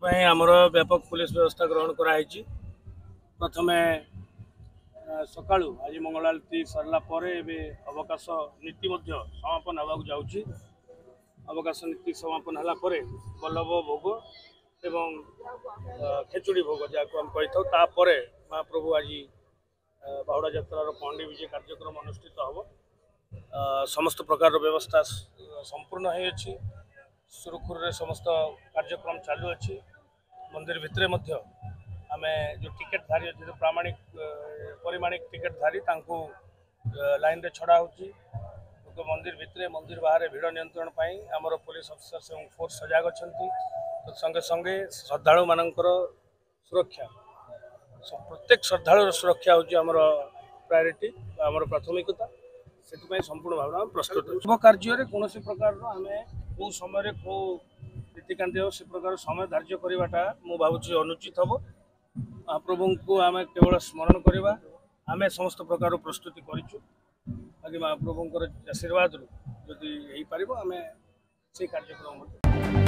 आमर व्यापक पुलिस व्यवस्था ग्रहण कराई। प्रथम सका आज मंगल आरती सरला अवकाश नीति समापन होगा जाऊँगी। अवकाश नीति समापन होगापर बल्लभ भोग एवं खेचुड़ी भोग जहाँ आम कही था महाप्रभु आज बाहुड़ा यात्रार पहंडी विजय कार्यक्रम अनुष्ठित हम। समस्त प्रकार व्यवस्था संपूर्ण हो सुरखुर समस्त कार्यक्रम चालू अच्छी। मंदिर भितर आम जो टिकेटधारी अच्छे प्रामाणिक परिमाणिक टिकेटधारी लाइन रे छड़ा हो मंदिर भितर मंदिर बाहर भिड़ नियंत्रण आमर पुलिस अफिसर्स और फोर्स सजग अच्छा। संगे संगे श्रद्धालु मानकर सुरक्षा प्रत्येक श्रद्धालुर सुरक्षा हूँ प्रायोरिटी आमर प्राथमिकता से संपूर्ण भाव प्रस्तुत शुभ कार्य कौन प्रकार आम कौ समय कौ नीतिकांति से प्रकार समय धार्य करवाटा मुझे भावुँ अनुचित हम। महाप्रभु को आम केवल स्मरण करवा आम समस्त प्रकार प्रस्तुति करूँ। बाकी महाप्रभुंर आशीर्वाद जदि हो पार आम से कार्यक्रम